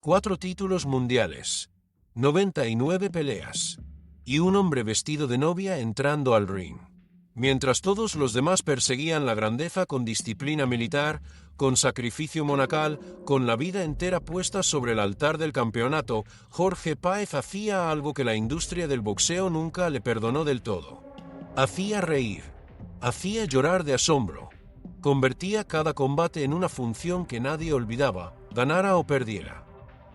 4 títulos mundiales, 99 peleas, y un hombre vestido de novia entrando al ring. Mientras todos los demás perseguían la grandeza con disciplina militar, con sacrificio monacal, con la vida entera puesta sobre el altar del campeonato, Jorge Páez hacía algo que la industria del boxeo nunca le perdonó del todo. Hacía reír, hacía llorar de asombro, convertía cada combate en una función que nadie olvidaba, ganara o perdiera.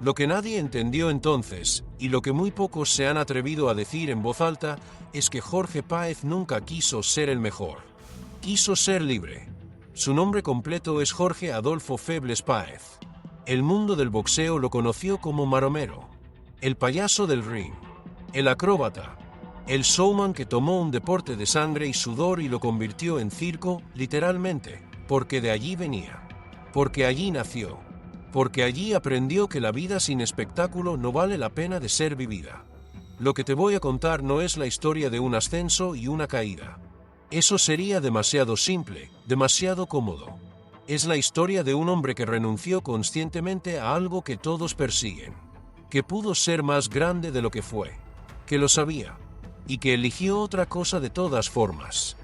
Lo que nadie entendió entonces, y lo que muy pocos se han atrevido a decir en voz alta, es que Jorge Páez nunca quiso ser el mejor. Quiso ser libre. Su nombre completo es Jorge Adolfo Febles Páez. El mundo del boxeo lo conoció como maromero, el payaso del ring, el acróbata, el showman que tomó un deporte de sangre y sudor y lo convirtió en circo, literalmente, porque de allí venía, porque allí nació. Porque allí aprendió que la vida sin espectáculo no vale la pena de ser vivida. Lo que te voy a contar no es la historia de un ascenso y una caída. Eso sería demasiado simple, demasiado cómodo. Es la historia de un hombre que renunció conscientemente a algo que todos persiguen, que pudo ser más grande de lo que fue, que lo sabía, y que eligió otra cosa de todas formas.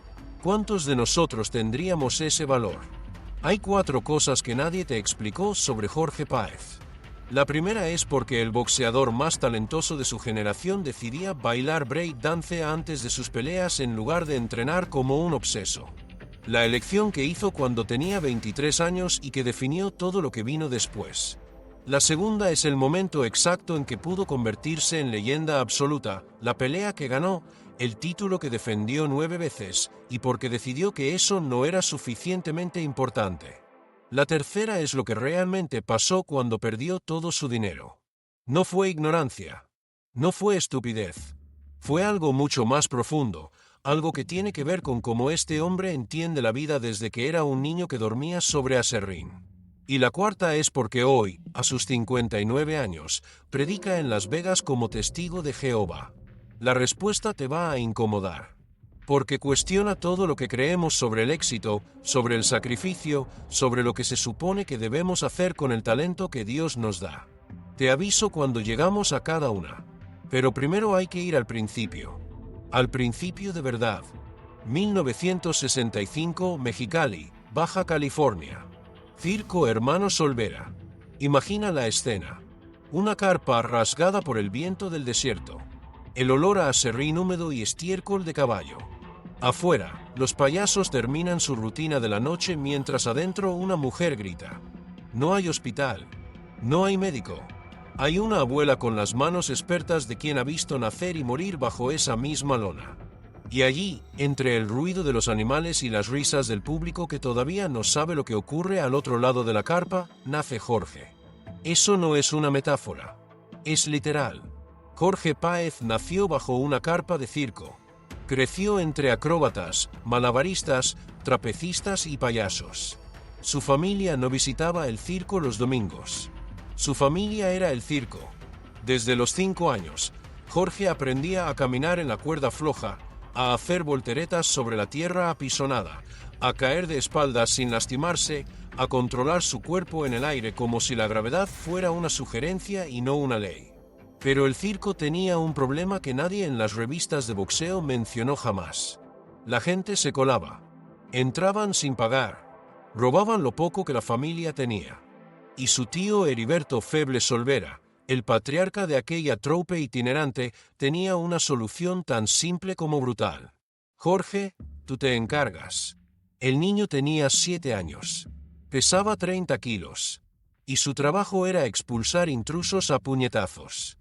¿Cuántos de nosotros tendríamos ese valor? Hay 4 cosas que nadie te explicó sobre Jorge Páez. La primera es porque el boxeador más talentoso de su generación decidía bailar break dance antes de sus peleas en lugar de entrenar como un obseso. La elección que hizo cuando tenía 23 años y que definió todo lo que vino después. La segunda es el momento exacto en que pudo convertirse en leyenda absoluta, la pelea que ganó, el título que defendió 9 veces, y porque decidió que eso no era suficientemente importante. La tercera es lo que realmente pasó cuando perdió todo su dinero. No fue ignorancia. No fue estupidez. Fue algo mucho más profundo, algo que tiene que ver con cómo este hombre entiende la vida desde que era un niño que dormía sobre aserrín. Y la cuarta es porque hoy, a sus 59 años, predica en Las Vegas como testigo de Jehová. La respuesta te va a incomodar. Porque cuestiona todo lo que creemos sobre el éxito, sobre el sacrificio, sobre lo que se supone que debemos hacer con el talento que Dios nos da. Te aviso cuando llegamos a cada una. Pero primero hay que ir al principio. Al principio de verdad. 1965, Mexicali, Baja California. Circo Hermanos Olvera. Imagina la escena. Una carpa rasgada por el viento del desierto. El olor a aserrín húmedo y estiércol de caballo. Afuera, los payasos terminan su rutina de la noche mientras adentro una mujer grita. No hay hospital. No hay médico. Hay una abuela con las manos expertas de quien ha visto nacer y morir bajo esa misma lona. Y allí, entre el ruido de los animales y las risas del público que todavía no sabe lo que ocurre al otro lado de la carpa, nace Jorge. Eso no es una metáfora. Es literal. Jorge Páez nació bajo una carpa de circo. Creció entre acróbatas, malabaristas, trapecistas y payasos. Su familia no visitaba el circo los domingos. Su familia era el circo. Desde los 5 años, Jorge aprendía a caminar en la cuerda floja, a hacer volteretas sobre la tierra apisonada, a caer de espaldas sin lastimarse, a controlar su cuerpo en el aire como si la gravedad fuera una sugerencia y no una ley. Pero el circo tenía un problema que nadie en las revistas de boxeo mencionó jamás. La gente se colaba. Entraban sin pagar. Robaban lo poco que la familia tenía. Y su tío Heriberto Febles Olvera, el patriarca de aquella troupe itinerante, tenía una solución tan simple como brutal. Jorge, tú te encargas. El niño tenía 7 años. Pesaba 30 kilos. Y su trabajo era expulsar intrusos a puñetazos.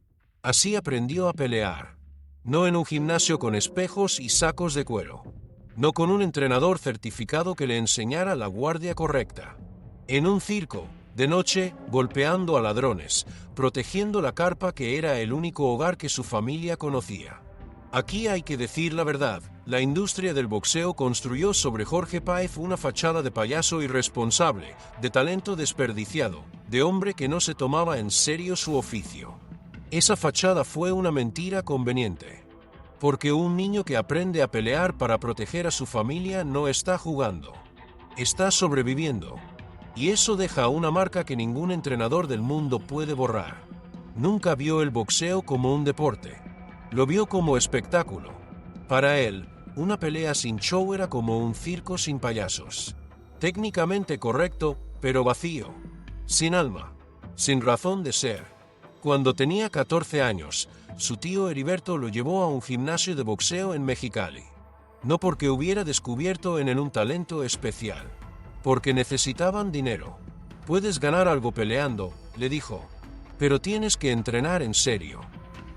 Así aprendió a pelear. No en un gimnasio con espejos y sacos de cuero. No con un entrenador certificado que le enseñara la guardia correcta. En un circo, de noche, golpeando a ladrones, protegiendo la carpa que era el único hogar que su familia conocía. Aquí hay que decir la verdad, la industria del boxeo construyó sobre Jorge Páez una fachada de payaso irresponsable, de talento desperdiciado, de hombre que no se tomaba en serio su oficio. Esa fachada fue una mentira conveniente. Porque un niño que aprende a pelear para proteger a su familia no está jugando. Está sobreviviendo. Y eso deja una marca que ningún entrenador del mundo puede borrar. Nunca vio el boxeo como un deporte. Lo vio como espectáculo. Para él, una pelea sin show era como un circo sin payasos. Técnicamente correcto, pero vacío. Sin alma. Sin razón de ser. Cuando tenía 14 años, su tío Heriberto lo llevó a un gimnasio de boxeo en Mexicali. No porque hubiera descubierto en él un talento especial. Porque necesitaban dinero. Puedes ganar algo peleando, le dijo. Pero tienes que entrenar en serio.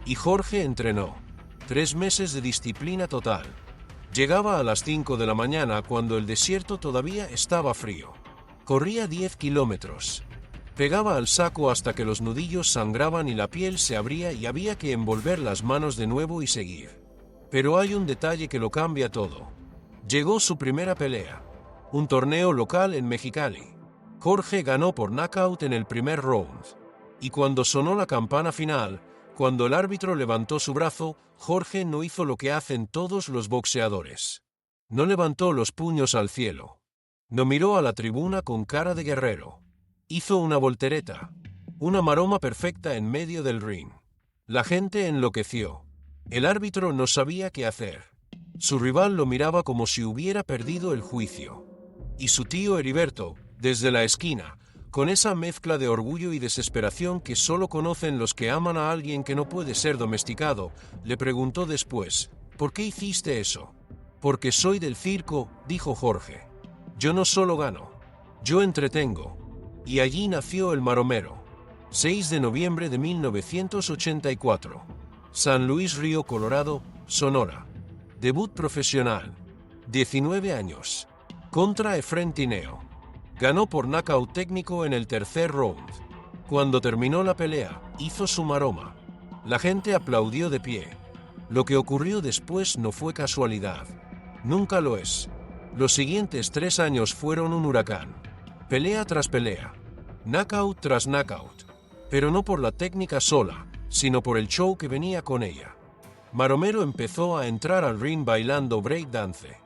Y Jorge entrenó. 3 meses de disciplina total. Llegaba a las 5 de la mañana cuando el desierto todavía estaba frío. Corría 10 kilómetros. Pegaba al saco hasta que los nudillos sangraban y la piel se abría y había que envolver las manos de nuevo y seguir. Pero hay un detalle que lo cambia todo. Llegó su primera pelea. Un torneo local en Mexicali. Jorge ganó por knockout en el primer round. Y cuando sonó la campana final, cuando el árbitro levantó su brazo, Jorge no hizo lo que hacen todos los boxeadores. No levantó los puños al cielo. No miró a la tribuna con cara de guerrero. Hizo una voltereta. Una maroma perfecta en medio del ring. La gente enloqueció. El árbitro no sabía qué hacer. Su rival lo miraba como si hubiera perdido el juicio. Y su tío Heriberto, desde la esquina, con esa mezcla de orgullo y desesperación que solo conocen los que aman a alguien que no puede ser domesticado, le preguntó después, ¿por qué hiciste eso? Porque soy del circo, dijo Jorge. Yo no solo gano, yo entretengo. Y allí nació el maromero. 6 de noviembre de 1984. San Luis Río Colorado, Sonora. Debut profesional. 19 años. Contra Efrén Tineo. Ganó por knockout técnico en el tercer round. Cuando terminó la pelea, hizo su maroma. La gente aplaudió de pie. Lo que ocurrió después no fue casualidad. Nunca lo es. Los siguientes 3 años fueron un huracán. Pelea tras pelea. Knockout tras knockout. Pero no por la técnica sola, sino por el show que venía con ella. Maromero empezó a entrar al ring bailando breakdance.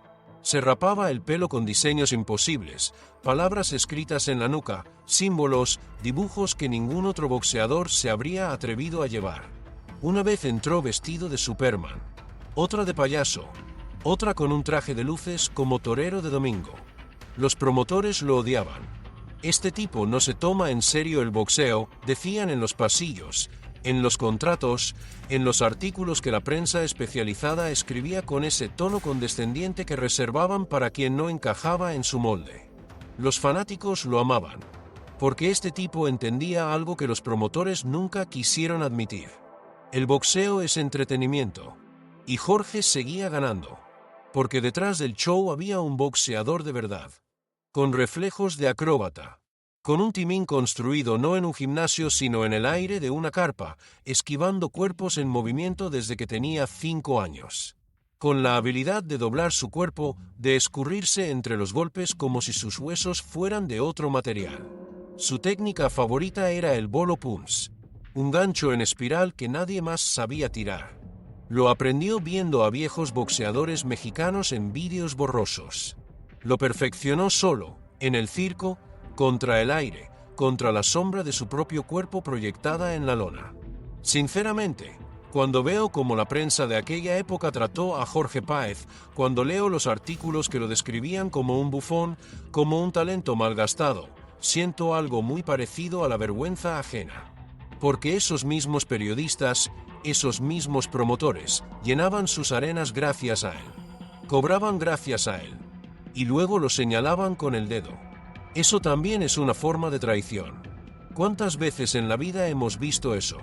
Se rapaba el pelo con diseños imposibles, palabras escritas en la nuca, símbolos, dibujos que ningún otro boxeador se habría atrevido a llevar. Una vez entró vestido de Superman, otra de payaso, otra con un traje de luces como torero de domingo. Los promotores lo odiaban. Este tipo no se toma en serio el boxeo, decían en los pasillos, en los contratos, en los artículos que la prensa especializada escribía con ese tono condescendiente que reservaban para quien no encajaba en su molde. Los fanáticos lo amaban, porque este tipo entendía algo que los promotores nunca quisieron admitir. El boxeo es entretenimiento. Y Jorge seguía ganando, porque detrás del show había un boxeador de verdad, con reflejos de acróbata. Con un timín construido no en un gimnasio sino en el aire de una carpa, esquivando cuerpos en movimiento desde que tenía 5 años. Con la habilidad de doblar su cuerpo, de escurrirse entre los golpes como si sus huesos fueran de otro material. Su técnica favorita era el bolo punch, un gancho en espiral que nadie más sabía tirar. Lo aprendió viendo a viejos boxeadores mexicanos en vídeos borrosos. Lo perfeccionó solo, en el circo, contra el aire, contra la sombra de su propio cuerpo proyectada en la lona. Sinceramente, cuando veo cómo la prensa de aquella época trató a Jorge Páez, cuando leo los artículos que lo describían como un bufón, como un talento malgastado, siento algo muy parecido a la vergüenza ajena. Porque esos mismos periodistas, esos mismos promotores, llenaban sus arenas gracias a él. Cobraban gracias a él. Y luego lo señalaban con el dedo. Eso también es una forma de traición. ¿Cuántas veces en la vida hemos visto eso?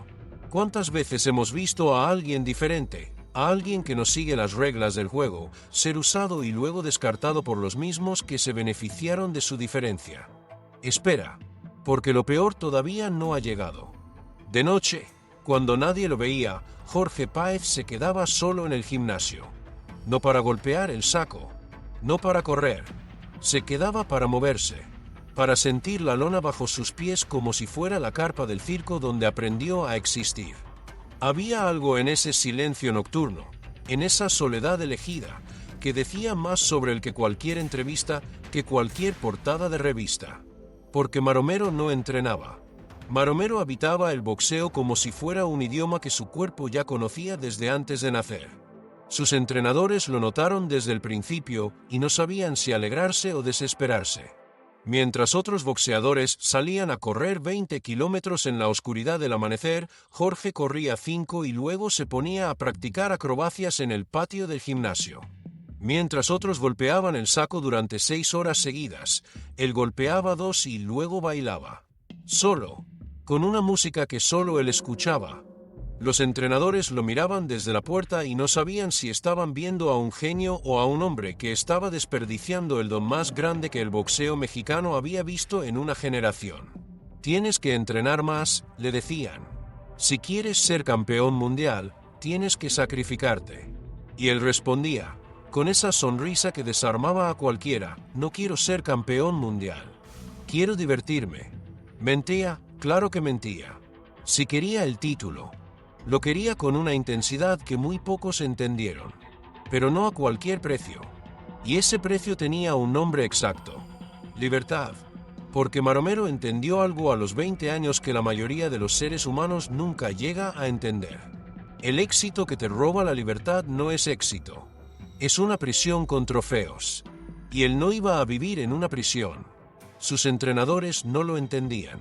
¿Cuántas veces hemos visto a alguien diferente, a alguien que no sigue las reglas del juego, ser usado y luego descartado por los mismos que se beneficiaron de su diferencia? Espera, porque lo peor todavía no ha llegado. De noche, cuando nadie lo veía, Jorge Páez se quedaba solo en el gimnasio. No para golpear el saco, no para correr, se quedaba para moverse, para sentir la lona bajo sus pies como si fuera la carpa del circo donde aprendió a existir. Había algo en ese silencio nocturno, en esa soledad elegida, que decía más sobre él que cualquier entrevista, que cualquier portada de revista. Porque Maromero no entrenaba. Maromero habitaba el boxeo como si fuera un idioma que su cuerpo ya conocía desde antes de nacer. Sus entrenadores lo notaron desde el principio y no sabían si alegrarse o desesperarse. Mientras otros boxeadores salían a correr 20 kilómetros en la oscuridad del amanecer, Jorge corría 5 y luego se ponía a practicar acrobacias en el patio del gimnasio. Mientras otros golpeaban el saco durante 6 horas seguidas, él golpeaba 2 y luego bailaba. Solo, con una música que solo él escuchaba. Los entrenadores lo miraban desde la puerta y no sabían si estaban viendo a un genio o a un hombre que estaba desperdiciando el don más grande que el boxeo mexicano había visto en una generación. Tienes que entrenar más, le decían. Si quieres ser campeón mundial, tienes que sacrificarte. Y él respondía, con esa sonrisa que desarmaba a cualquiera, no quiero ser campeón mundial. Quiero divertirme. Mentía, claro que mentía. Si quería el título, lo quería con una intensidad que muy pocos entendieron. Pero no a cualquier precio. Y ese precio tenía un nombre exacto. Libertad. Porque Maromero entendió algo a los 20 años que la mayoría de los seres humanos nunca llega a entender. El éxito que te roba la libertad no es éxito. Es una prisión con trofeos. Y él no iba a vivir en una prisión. Sus entrenadores no lo entendían.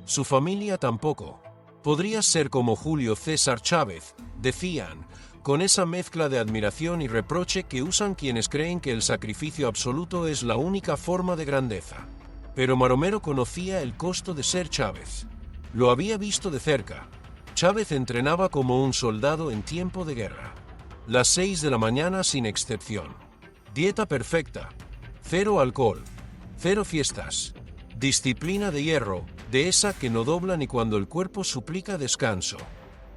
Su familia tampoco. Podría ser como Julio César Chávez, decían, con esa mezcla de admiración y reproche que usan quienes creen que el sacrificio absoluto es la única forma de grandeza. Pero Maromero conocía el costo de ser Chávez. Lo había visto de cerca. Chávez entrenaba como un soldado en tiempo de guerra. Las 6 de la mañana sin excepción. Dieta perfecta. 0 alcohol. 0 fiestas. Disciplina de hierro, de esa que no dobla ni cuando el cuerpo suplica descanso.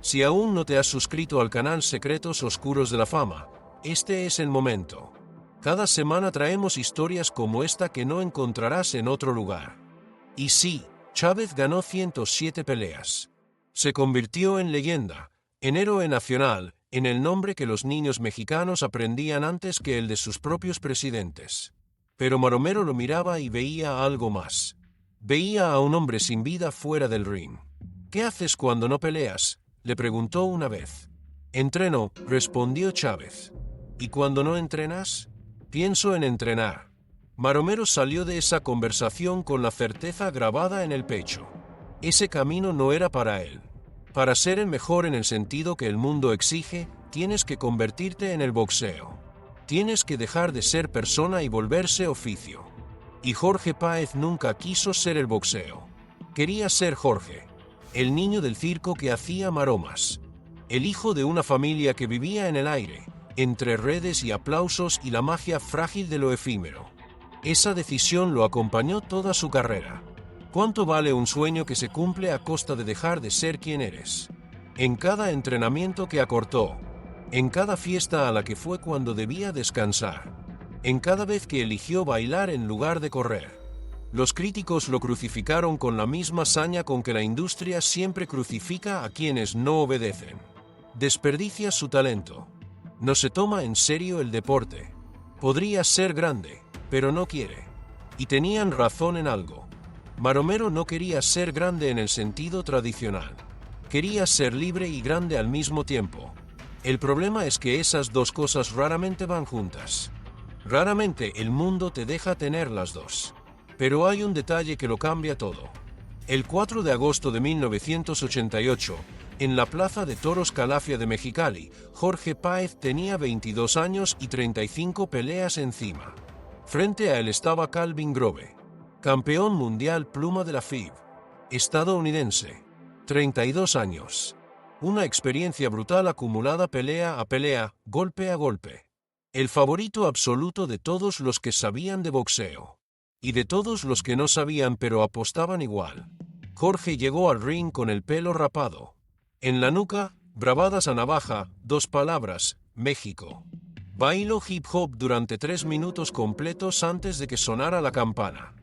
Si aún no te has suscrito al canal Secretos Oscuros de la Fama, este es el momento. Cada semana traemos historias como esta que no encontrarás en otro lugar. Y sí, Chávez ganó 107 peleas. Se convirtió en leyenda, en héroe nacional, en el nombre que los niños mexicanos aprendían antes que el de sus propios presidentes. Pero Maromero lo miraba y veía algo más. Veía a un hombre sin vida fuera del ring. ¿Qué haces cuando no peleas?, le preguntó una vez. Entreno, respondió Chávez. ¿Y cuando no entrenas? Pienso en entrenar. Maromero salió de esa conversación con la certeza grabada en el pecho. Ese camino no era para él. Para ser el mejor en el sentido que el mundo exige, tienes que convertirte en el boxeo. Tienes que dejar de ser persona y volverse oficio. Y Jorge Páez nunca quiso ser el boxeo. Quería ser Jorge, el niño del circo que hacía maromas. El hijo de una familia que vivía en el aire, entre redes y aplausos y la magia frágil de lo efímero. Esa decisión lo acompañó toda su carrera. ¿Cuánto vale un sueño que se cumple a costa de dejar de ser quien eres? En cada entrenamiento que acortó, en cada fiesta a la que fue cuando debía descansar, en cada vez que eligió bailar en lugar de correr. Los críticos lo crucificaron con la misma saña con que la industria siempre crucifica a quienes no obedecen. Desperdicia su talento. No se toma en serio el deporte. Podría ser grande, pero no quiere. Y tenían razón en algo. Maromero no quería ser grande en el sentido tradicional. Quería ser libre y grande al mismo tiempo. El problema es que esas dos cosas raramente van juntas. Raramente el mundo te deja tener las dos. Pero hay un detalle que lo cambia todo. El 4 de agosto de 1988, en la Plaza de Toros Calafia de Mexicali, Jorge Páez tenía 22 años y 35 peleas encima. Frente a él estaba Calvin Grove, campeón mundial pluma de la FIB, estadounidense, 32 años. Una experiencia brutal acumulada pelea a pelea, golpe a golpe. El favorito absoluto de todos los que sabían de boxeo. Y de todos los que no sabían pero apostaban igual. Jorge llegó al ring con el pelo rapado. En la nuca, brabadas a navaja, 2 palabras, México. Bailó hip hop durante 3 minutos completos antes de que sonara la campana.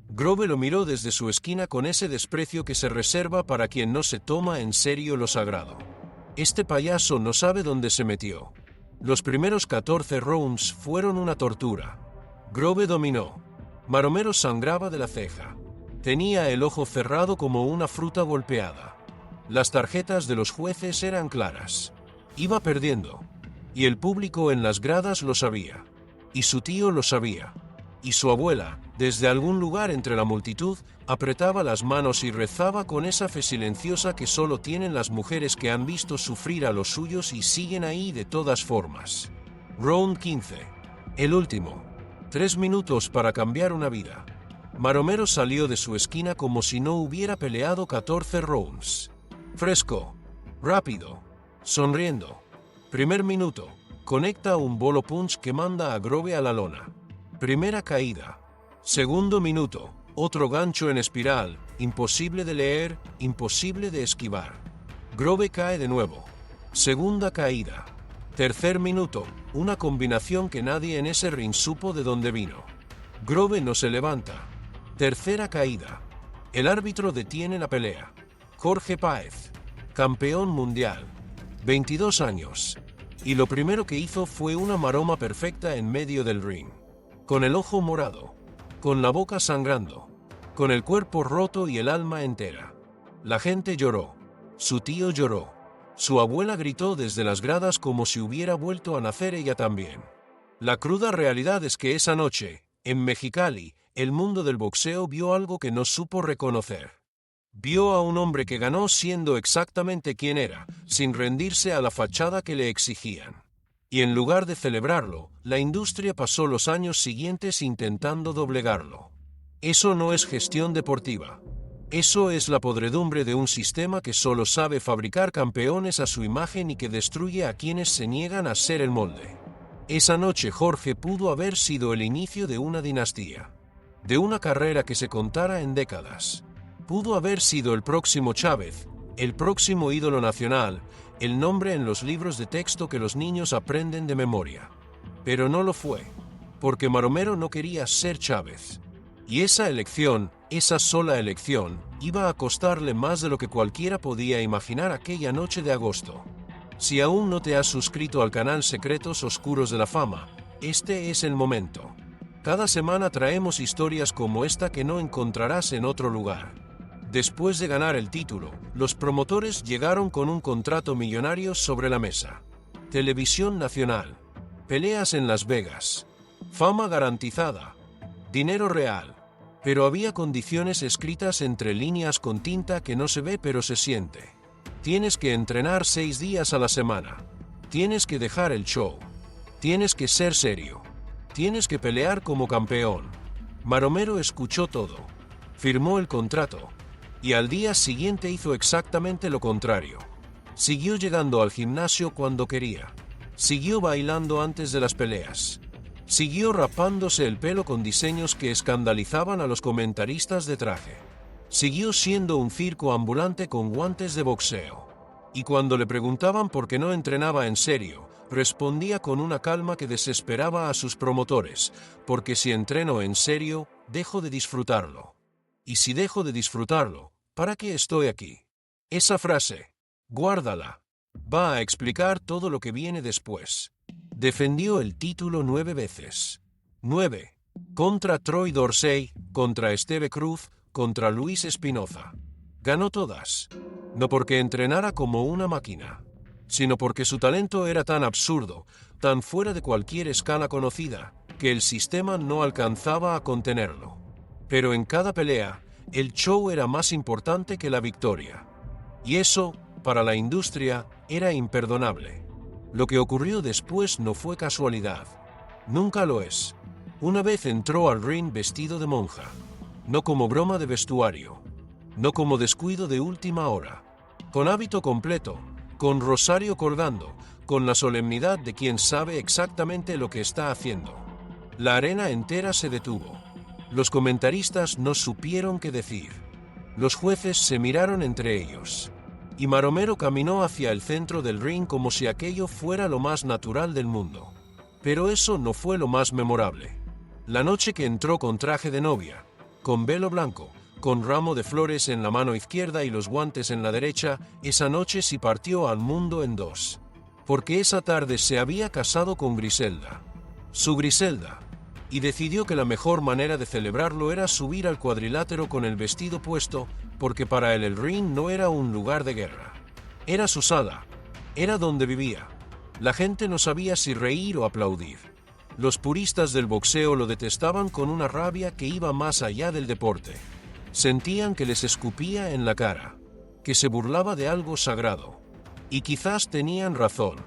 Grove lo miró desde su esquina con ese desprecio que se reserva para quien no se toma en serio lo sagrado. Este payaso no sabe dónde se metió. Los primeros 14 rounds fueron una tortura. Grove dominó. Maromero sangraba de la ceja. Tenía el ojo cerrado como una fruta golpeada. Las tarjetas de los jueces eran claras. Iba perdiendo. Y el público en las gradas lo sabía. Y su tío lo sabía. Y su abuela, desde algún lugar entre la multitud, apretaba las manos y rezaba con esa fe silenciosa que solo tienen las mujeres que han visto sufrir a los suyos y siguen ahí de todas formas. Round 15. El último. 3 minutos para cambiar una vida. Maromero salió de su esquina como si no hubiera peleado 14 rounds. Fresco. Rápido. Sonriendo. Primer minuto. Conecta un bolo punch que manda a Grove a la lona. Primera caída. Segundo minuto. Otro gancho en espiral. Imposible de leer, imposible de esquivar. Grove cae de nuevo. Segunda caída. Tercer minuto. Una combinación que nadie en ese ring supo de dónde vino. Grove no se levanta. Tercera caída. El árbitro detiene la pelea. Jorge Páez. Campeón mundial. 22 años. Y lo primero que hizo fue una maroma perfecta en medio del ring. Con el ojo morado. Con la boca sangrando. Con el cuerpo roto y el alma entera. La gente lloró. Su tío lloró. Su abuela gritó desde las gradas como si hubiera vuelto a nacer ella también. La cruda realidad es que esa noche, en Mexicali, el mundo del boxeo vio algo que no supo reconocer. Vio a un hombre que ganó siendo exactamente quien era, sin rendirse a la fachada que le exigían. Y en lugar de celebrarlo, la industria pasó los años siguientes intentando doblegarlo. Eso no es gestión deportiva. Eso es la podredumbre de un sistema que solo sabe fabricar campeones a su imagen y que destruye a quienes se niegan a ser el molde. Esa noche Jorge pudo haber sido el inicio de una dinastía. De una carrera que se contara en décadas. Pudo haber sido el próximo Chávez, el próximo ídolo nacional, el nombre en los libros de texto que los niños aprenden de memoria. Pero no lo fue, porque Maromero no quería ser Chávez. Y esa elección, esa sola elección, iba a costarle más de lo que cualquiera podía imaginar aquella noche de agosto. Si aún no te has suscrito al canal Secretos Oscuros de la Fama, este es el momento. Cada semana traemos historias como esta que no encontrarás en otro lugar. Después de ganar el título, los promotores llegaron con un contrato millonario sobre la mesa. Televisión nacional. Peleas en Las Vegas. Fama garantizada. Dinero real. Pero había condiciones escritas entre líneas con tinta que no se ve pero se siente. Tienes que entrenar 6 días a la semana. Tienes que dejar el show. Tienes que ser serio. Tienes que pelear como campeón. Maromero escuchó todo. Firmó el contrato. Y al día siguiente hizo exactamente lo contrario. Siguió llegando al gimnasio cuando quería. Siguió bailando antes de las peleas. Siguió rapándose el pelo con diseños que escandalizaban a los comentaristas de traje. Siguió siendo un circo ambulante con guantes de boxeo. Y cuando le preguntaban por qué no entrenaba en serio, respondía con una calma que desesperaba a sus promotores, porque si entreno en serio, dejo de disfrutarlo. Y si dejo de disfrutarlo, ¿para qué estoy aquí? Esa frase, guárdala, va a explicar todo lo que viene después. Defendió el título 9 veces. 9. Contra Troy Dorsey, contra Esteve Cruz, contra Luis Espinoza. Ganó todas. No porque entrenara como una máquina, sino porque su talento era tan absurdo, tan fuera de cualquier escala conocida, que el sistema no alcanzaba a contenerlo. Pero en cada pelea, el show era más importante que la victoria. Y eso, para la industria, era imperdonable. Lo que ocurrió después no fue casualidad. Nunca lo es. Una vez entró al ring vestido de monja. No como broma de vestuario. No como descuido de última hora. Con hábito completo, con rosario colgando, con la solemnidad de quien sabe exactamente lo que está haciendo. La arena entera se detuvo. Los comentaristas no supieron qué decir. Los jueces se miraron entre ellos. Y Maromero caminó hacia el centro del ring como si aquello fuera lo más natural del mundo. Pero eso no fue lo más memorable. La noche que entró con traje de novia, con velo blanco, con ramo de flores en la mano izquierda y los guantes en la derecha, esa noche sí partió al mundo en dos. Porque esa tarde se había casado con Griselda. Su Griselda. y decidió que la mejor manera de celebrarlo era subir al cuadrilátero con el vestido puesto, porque para él el ring no era un lugar de guerra. Era su sala, era donde vivía. La gente no sabía si reír o aplaudir. Los puristas del boxeo lo detestaban con una rabia que iba más allá del deporte. Sentían que les escupía en la cara, que se burlaba de algo sagrado. Y quizás tenían razón.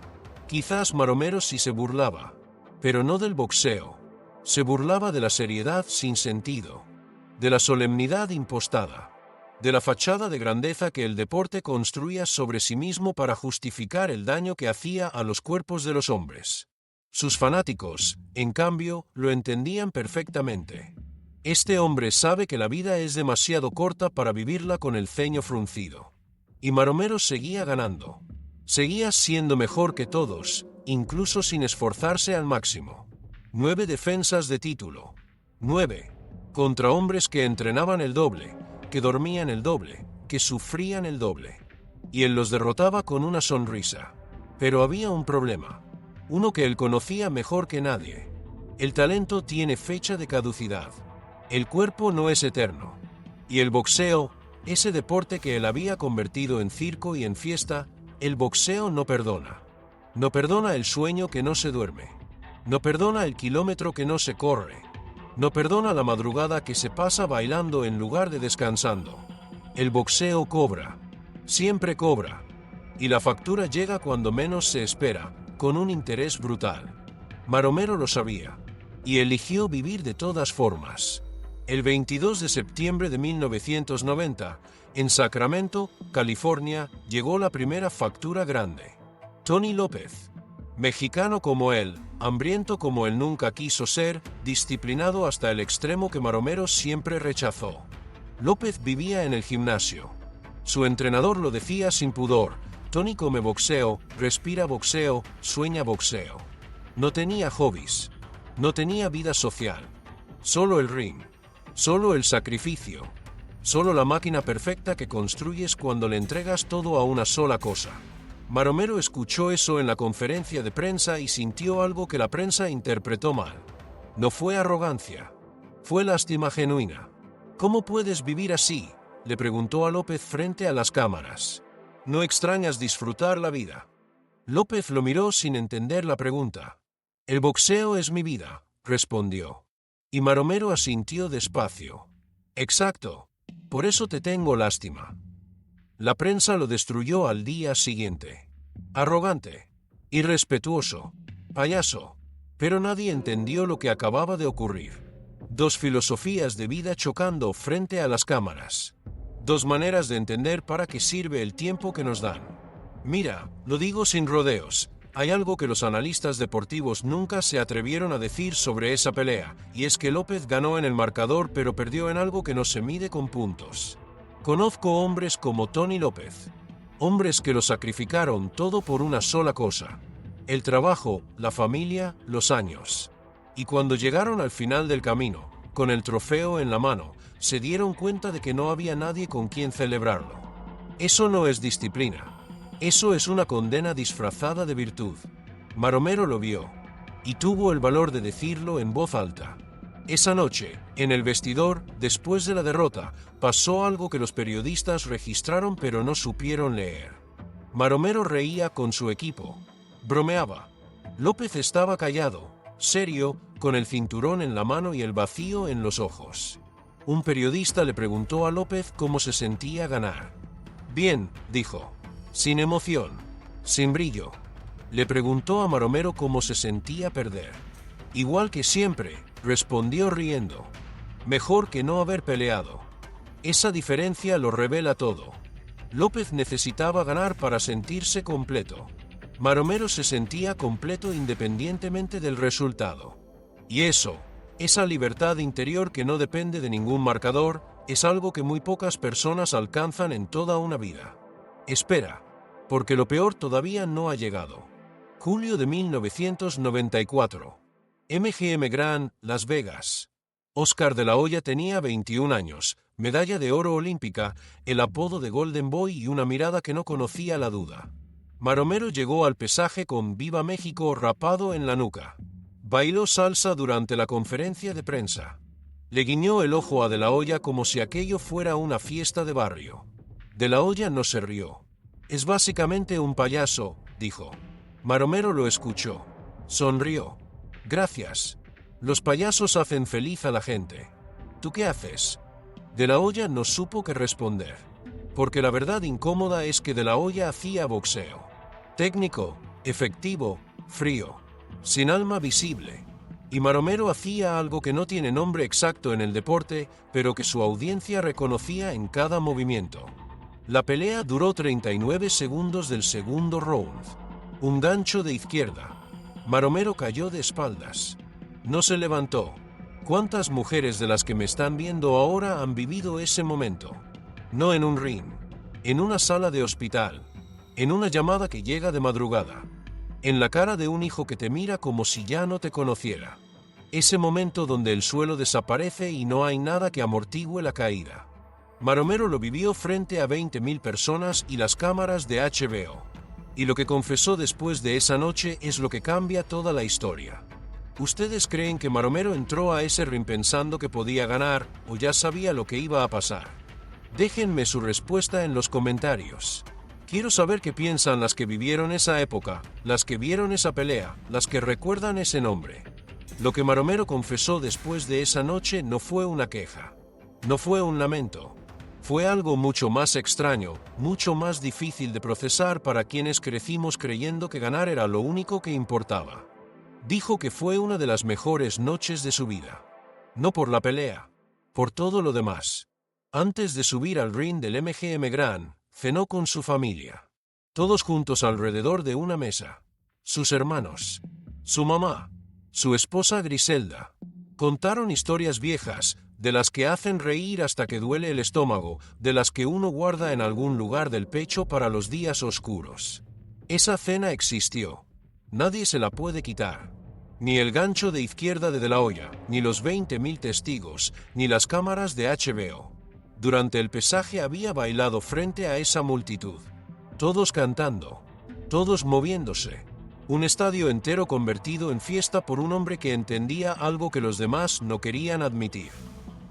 Quizás Maromero sí se burlaba, pero no del boxeo. Se burlaba de la seriedad sin sentido, de la solemnidad impostada, de la fachada de grandeza que el deporte construía sobre sí mismo para justificar el daño que hacía a los cuerpos de los hombres. Sus fanáticos, en cambio, lo entendían perfectamente. Este hombre sabe que la vida es demasiado corta para vivirla con el ceño fruncido. Y Maromero seguía ganando. Seguía siendo mejor que todos, incluso sin esforzarse al máximo. 9 defensas de título. 9. Contra hombres que entrenaban el doble, que dormían el doble, que sufrían el doble. Y él los derrotaba con una sonrisa. Pero había un problema. Uno que él conocía mejor que nadie. El talento tiene fecha de caducidad. El cuerpo no es eterno. Y el boxeo, ese deporte que él había convertido en circo y en fiesta, el boxeo no perdona. No perdona el sueño que no se duerme. No perdona el kilómetro que no se corre. No perdona la madrugada que se pasa bailando en lugar de descansando. El boxeo cobra. Siempre cobra. Y la factura llega cuando menos se espera, con un interés brutal. Maromero lo sabía. Y eligió vivir de todas formas. El 22 de septiembre de 1990, en Sacramento, California, llegó la primera factura grande. Tony López. Mexicano como él, hambriento como él nunca quiso ser, disciplinado hasta el extremo que Maromero siempre rechazó. López vivía en el gimnasio. Su entrenador lo decía sin pudor: Tony come boxeo, respira boxeo, sueña boxeo. No tenía hobbies. No tenía vida social. Solo el ring. Solo el sacrificio. Solo la máquina perfecta que construyes cuando le entregas todo a una sola cosa. Maromero escuchó eso en la conferencia de prensa y sintió algo que la prensa interpretó mal. No fue arrogancia. Fue lástima genuina. ¿Cómo puedes vivir así?, le preguntó a López frente a las cámaras. ¿No extrañas disfrutar la vida? López lo miró sin entender la pregunta. El boxeo es mi vida, respondió. Y Maromero asintió despacio. Exacto. Por eso te tengo lástima. La prensa lo destruyó al día siguiente. Arrogante. Irrespetuoso. Payaso. Pero nadie entendió lo que acababa de ocurrir. 2 filosofías de vida chocando frente a las cámaras. 2 maneras de entender para qué sirve el tiempo que nos dan. Mira, lo digo sin rodeos. Hay algo que los analistas deportivos nunca se atrevieron a decir sobre esa pelea, y es que López ganó en el marcador pero perdió en algo que no se mide con puntos. Conozco hombres como Tony López. Hombres que lo sacrificaron todo por una sola cosa. El trabajo, la familia, los años. Y cuando llegaron al final del camino, con el trofeo en la mano, se dieron cuenta de que no había nadie con quien celebrarlo. Eso no es disciplina. Eso es una condena disfrazada de virtud. Maromero lo vio. Y tuvo el valor de decirlo en voz alta. Esa noche, en el vestidor, después de la derrota, pasó algo que los periodistas registraron pero no supieron leer. Maromero reía con su equipo. Bromeaba. López estaba callado, serio, con el cinturón en la mano y el vacío en los ojos. Un periodista le preguntó a López cómo se sentía ganar. Bien, dijo. Sin emoción. Sin brillo. Le preguntó a Maromero cómo se sentía perder. Igual que siempre, respondió riendo. Mejor que no haber peleado. Esa diferencia lo revela todo. López necesitaba ganar para sentirse completo. Maromero se sentía completo independientemente del resultado. Y eso, esa libertad interior que no depende de ningún marcador, es algo que muy pocas personas alcanzan en toda una vida. Espera, porque lo peor todavía no ha llegado. Julio de 1994. MGM Grand, Las Vegas. Oscar de la Hoya tenía 21 años, medalla de oro olímpica, el apodo de Golden Boy y una mirada que no conocía la duda. Maromero llegó al pesaje con Viva México rapado en la nuca. Bailó salsa durante la conferencia de prensa. Le guiñó el ojo a De La Hoya como si aquello fuera una fiesta de barrio. De La Hoya no se rió. Es básicamente un payaso, dijo. Maromero lo escuchó. Sonrió. Gracias. Los payasos hacen feliz a la gente. ¿Tú qué haces? De La Hoya no supo qué responder. Porque la verdad incómoda es que De La Hoya hacía boxeo. Técnico, efectivo, frío, sin alma visible. Y Maromero hacía algo que no tiene nombre exacto en el deporte, pero que su audiencia reconocía en cada movimiento. La pelea duró 39 segundos del segundo round. Un gancho de izquierda. Maromero cayó de espaldas. No se levantó. ¿Cuántas mujeres de las que me están viendo ahora han vivido ese momento? No en un ring, en una sala de hospital, en una llamada que llega de madrugada, en la cara de un hijo que te mira como si ya no te conociera. Ese momento donde el suelo desaparece y no hay nada que amortigüe la caída. Maromero lo vivió frente a 20.000 personas y las cámaras de HBO. Y lo que confesó después de esa noche es lo que cambia toda la historia. ¿Ustedes creen que Maromero entró a ese ring pensando que podía ganar o ya sabía lo que iba a pasar? Déjenme su respuesta en los comentarios. Quiero saber qué piensan las que vivieron esa época, las que vieron esa pelea, las que recuerdan ese nombre. Lo que Maromero confesó después de esa noche no fue una queja. No fue un lamento. Fue algo mucho más extraño, mucho más difícil de procesar para quienes crecimos creyendo que ganar era lo único que importaba. Dijo que fue una de las mejores noches de su vida. No por la pelea, por todo lo demás. Antes de subir al ring del MGM Grand, cenó con su familia. Todos juntos alrededor de una mesa. Sus hermanos, su mamá, su esposa Griselda. Contaron historias viejas, de las que hacen reír hasta que duele el estómago, de las que uno guarda en algún lugar del pecho para los días oscuros. Esa cena existió. Nadie se la puede quitar. Ni el gancho de izquierda de La Hoya, ni los 20.000 testigos, ni las cámaras de HBO. Durante el pesaje había bailado frente a esa multitud. Todos cantando. Todos moviéndose. Un estadio entero convertido en fiesta por un hombre que entendía algo que los demás no querían admitir.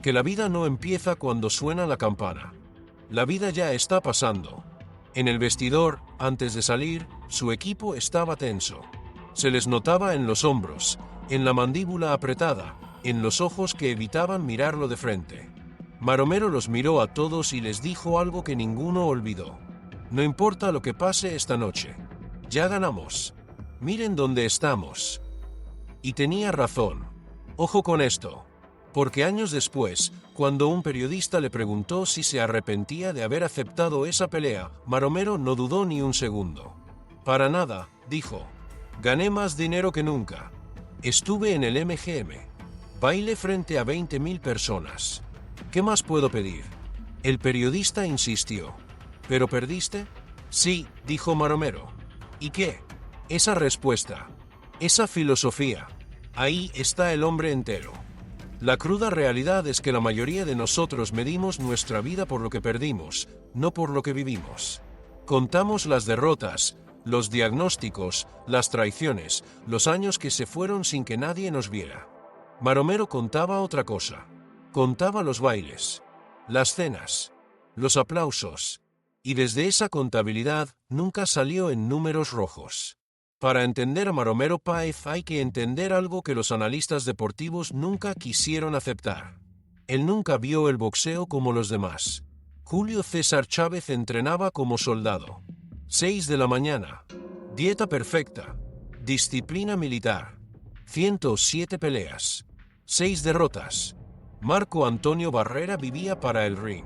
Que la vida no empieza cuando suena la campana. La vida ya está pasando. En el vestidor, antes de salir, su equipo estaba tenso. Se les notaba en los hombros, en la mandíbula apretada, en los ojos que evitaban mirarlo de frente. Maromero los miró a todos y les dijo algo que ninguno olvidó. No importa lo que pase esta noche. Ya ganamos. Miren dónde estamos. Y tenía razón. Ojo con esto. Porque años después, cuando un periodista le preguntó si se arrepentía de haber aceptado esa pelea, Maromero no dudó ni un segundo. Para nada, dijo. Gané más dinero que nunca. Estuve en el MGM. Bailé frente a 20.000 personas. ¿Qué más puedo pedir? El periodista insistió. ¿Pero perdiste? Sí, dijo Maromero. ¿Y qué? Esa respuesta. Esa filosofía. Ahí está el hombre entero. La cruda realidad es que la mayoría de nosotros medimos nuestra vida por lo que perdimos, no por lo que vivimos. Contamos las derrotas, los diagnósticos, las traiciones, los años que se fueron sin que nadie nos viera. Maromero contaba otra cosa. Contaba los bailes, las cenas, los aplausos. Y desde esa contabilidad nunca salió en números rojos. Para entender a Maromero Páez hay que entender algo que los analistas deportivos nunca quisieron aceptar. Él nunca vio el boxeo como los demás. Julio César Chávez entrenaba como soldado. 6 de la mañana. Dieta perfecta. Disciplina militar. 107 peleas. 6 derrotas. Marco Antonio Barrera vivía para el ring.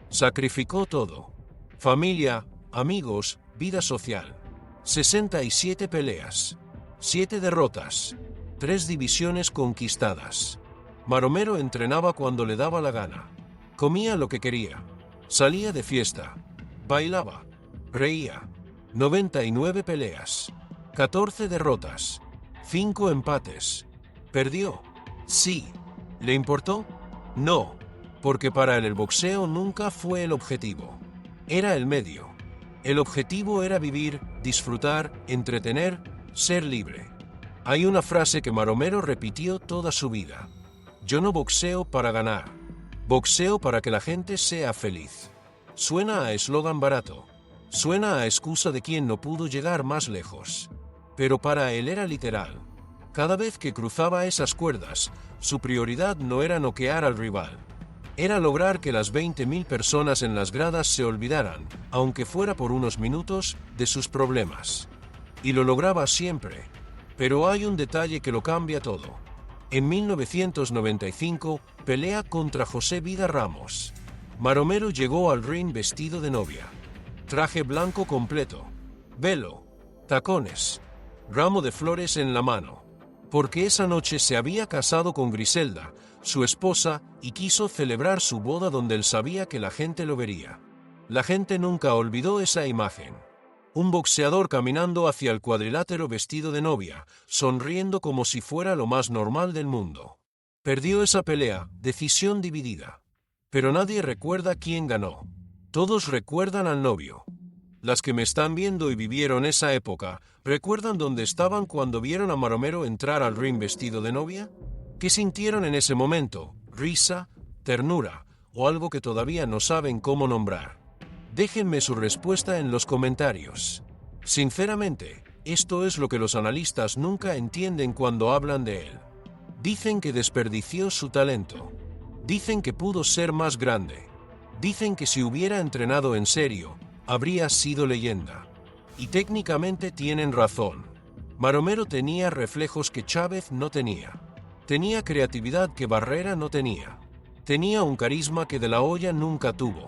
Sacrificó todo. Familia, amigos, vida social. 67 peleas, 7 derrotas, 3 divisiones conquistadas. Maromero entrenaba cuando le daba la gana. Comía lo que quería. Salía de fiesta. Bailaba. Reía. 99 peleas. 14 derrotas. 5 empates. ¿Perdió? Sí. ¿Le importó? No. Porque para él el boxeo nunca fue el objetivo. Era el medio. El objetivo era vivir, disfrutar, entretener, ser libre. Hay una frase que Maromero repitió toda su vida. Yo no boxeo para ganar. Boxeo para que la gente sea feliz. Suena a eslogan barato. Suena a excusa de quien no pudo llegar más lejos. Pero para él era literal. Cada vez que cruzaba esas cuerdas, su prioridad no era noquear al rival. Era lograr que las 20.000 personas en las gradas se olvidaran, aunque fuera por unos minutos, de sus problemas. Y lo lograba siempre. Pero hay un detalle que lo cambia todo. En 1995, pelea contra José Vida Ramos. Maromero llegó al ring vestido de novia. Traje blanco completo, velo, tacones, ramo de flores en la mano. Porque esa noche se había casado con Griselda, su esposa, y quiso celebrar su boda donde él sabía que la gente lo vería. La gente nunca olvidó esa imagen. Un boxeador caminando hacia el cuadrilátero vestido de novia, sonriendo como si fuera lo más normal del mundo. Perdió esa pelea, decisión dividida. Pero nadie recuerda quién ganó. Todos recuerdan al novio. Las que me están viendo y vivieron esa época, ¿recuerdan dónde estaban cuando vieron a Maromero entrar al ring vestido de novia? ¿Qué sintieron en ese momento? ¿Risa? ¿Ternura? ¿O algo que todavía no saben cómo nombrar? Déjenme su respuesta en los comentarios. Sinceramente, esto es lo que los analistas nunca entienden cuando hablan de él. Dicen que desperdició su talento. Dicen que pudo ser más grande. Dicen que si hubiera entrenado en serio, habría sido leyenda. Y técnicamente tienen razón. Maromero tenía reflejos que Chávez no tenía. Tenía creatividad que Barrera no tenía. Tenía un carisma que De La Hoya nunca tuvo.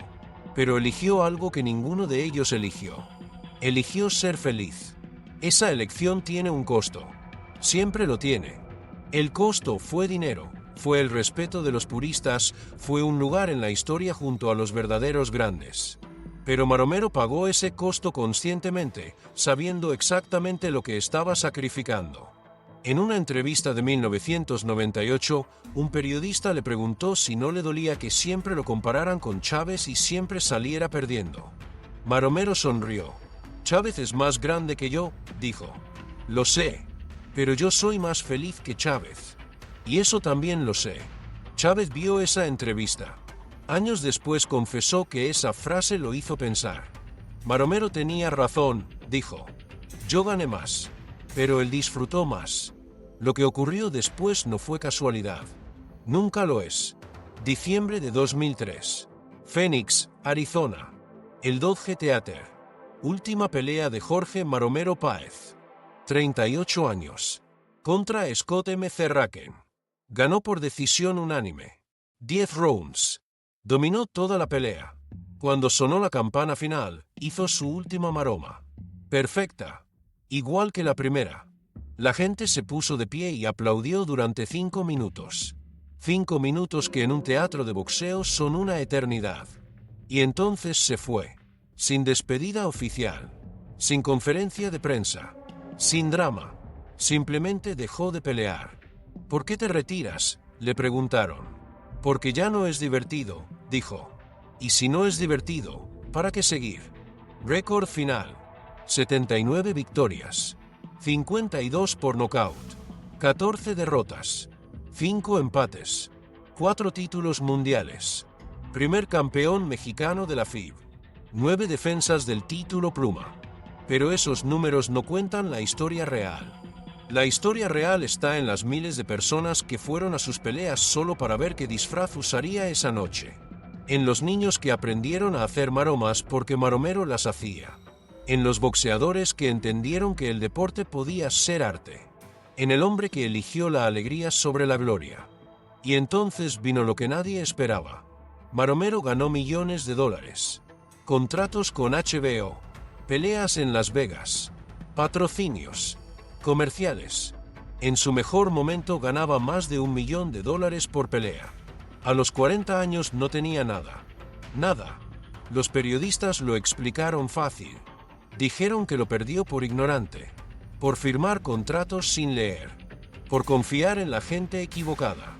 Pero eligió algo que ninguno de ellos eligió. Eligió ser feliz. Esa elección tiene un costo. Siempre lo tiene. El costo fue dinero, fue el respeto de los puristas, fue un lugar en la historia junto a los verdaderos grandes. Pero Maromero pagó ese costo conscientemente, sabiendo exactamente lo que estaba sacrificando. En una entrevista de 1998, un periodista le preguntó si no le dolía que siempre lo compararan con Chávez y siempre saliera perdiendo. Maromero sonrió. Chávez es más grande que yo, dijo. Lo sé, pero yo soy más feliz que Chávez. Y eso también lo sé. Chávez vio esa entrevista. Años después confesó que esa frase lo hizo pensar. Maromero tenía razón, dijo. Yo gané más, pero él disfrutó más. Lo que ocurrió después no fue casualidad. Nunca lo es. Diciembre de 2003. Phoenix, Arizona. El Dodge Theater. Última pelea de Jorge Maromero Páez. 38 años. Contra Scott M. Cerraken. Ganó por decisión unánime. 10 rounds. Dominó toda la pelea. Cuando sonó la campana final, hizo su última maroma. Perfecta. Igual que la primera. La gente se puso de pie y aplaudió durante 5 minutos. 5 minutos que en un teatro de boxeo son una eternidad. Y entonces se fue. Sin despedida oficial. Sin conferencia de prensa. Sin drama. Simplemente dejó de pelear. ¿Por qué te retiras?, le preguntaron. Porque ya no es divertido, dijo. Y si no es divertido, ¿para qué seguir? Récord final. 79 victorias. 52 por nocaut. 14 derrotas. 5 empates. 4 títulos mundiales. Primer campeón mexicano de la FIB. 9 defensas del título pluma. Pero esos números no cuentan la historia real. La historia real está en las miles de personas que fueron a sus peleas solo para ver qué disfraz usaría esa noche. En los niños que aprendieron a hacer maromas porque Maromero las hacía. En los boxeadores que entendieron que el deporte podía ser arte. En el hombre que eligió la alegría sobre la gloria. Y entonces vino lo que nadie esperaba. Maromero ganó millones de dólares. Contratos con HBO. Peleas en Las Vegas. Patrocinios. Comerciales. En su mejor momento ganaba más de $1 millón por pelea. A los 40 años no tenía nada. Nada. Los periodistas lo explicaron fácil. Dijeron que lo perdió por ignorante. Por firmar contratos sin leer. Por confiar en la gente equivocada.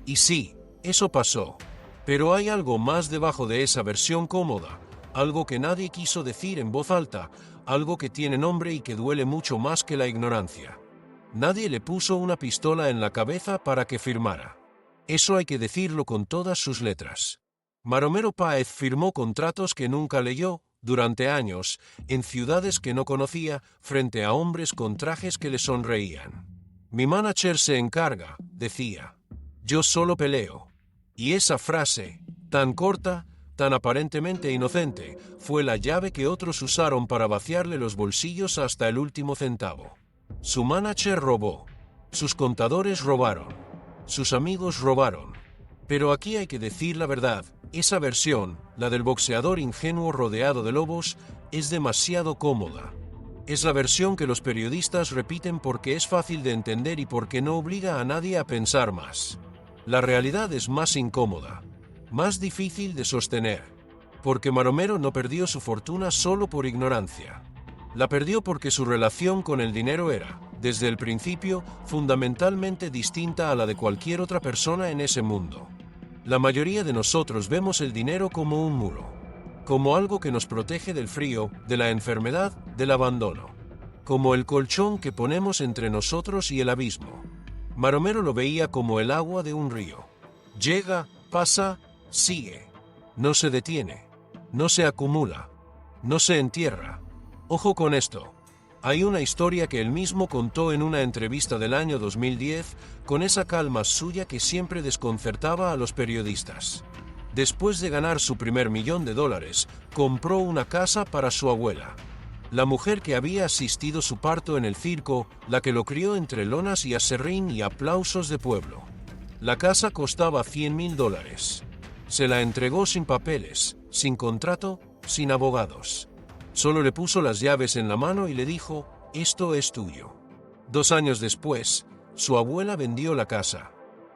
Y sí, eso pasó. Pero hay algo más debajo de esa versión cómoda. Algo que nadie quiso decir en voz alta. Algo que tiene nombre y que duele mucho más que la ignorancia. Nadie le puso una pistola en la cabeza para que firmara. Eso hay que decirlo con todas sus letras. Maromero Páez firmó contratos que nunca leyó, durante años, en ciudades que no conocía, frente a hombres con trajes que le sonreían. Mi manager se encarga, decía. Yo solo peleo. Y esa frase, tan corta, tan aparentemente inocente, fue la llave que otros usaron para vaciarle los bolsillos hasta el último centavo. Su manager robó. Sus contadores robaron. Sus amigos robaron. Pero aquí hay que decir la verdad. Esa versión, la del boxeador ingenuo rodeado de lobos, es demasiado cómoda. Es la versión que los periodistas repiten porque es fácil de entender y porque no obliga a nadie a pensar más. La realidad es más incómoda, más difícil de sostener, porque Maromero no perdió su fortuna solo por ignorancia. La perdió porque su relación con el dinero era, desde el principio, fundamentalmente distinta a la de cualquier otra persona en ese mundo. La mayoría de nosotros vemos el dinero como un muro, como algo que nos protege del frío, de la enfermedad, del abandono, como el colchón que ponemos entre nosotros y el abismo. Maromero lo veía como el agua de un río. Llega, pasa, sigue. No se detiene, no se acumula, no se entierra. Ojo con esto. Hay una historia que él mismo contó en una entrevista del año 2010, con esa calma suya que siempre desconcertaba a los periodistas. Después de ganar su primer $1.000.000, compró una casa para su abuela. La mujer que había asistido su parto en el circo, la que lo crió entre lonas y aserrín y aplausos de pueblo. La casa costaba $100.000. Se la entregó sin papeles, sin contrato, sin abogados. Solo le puso las llaves en la mano y le dijo, esto es tuyo. 2 años después, su abuela vendió la casa.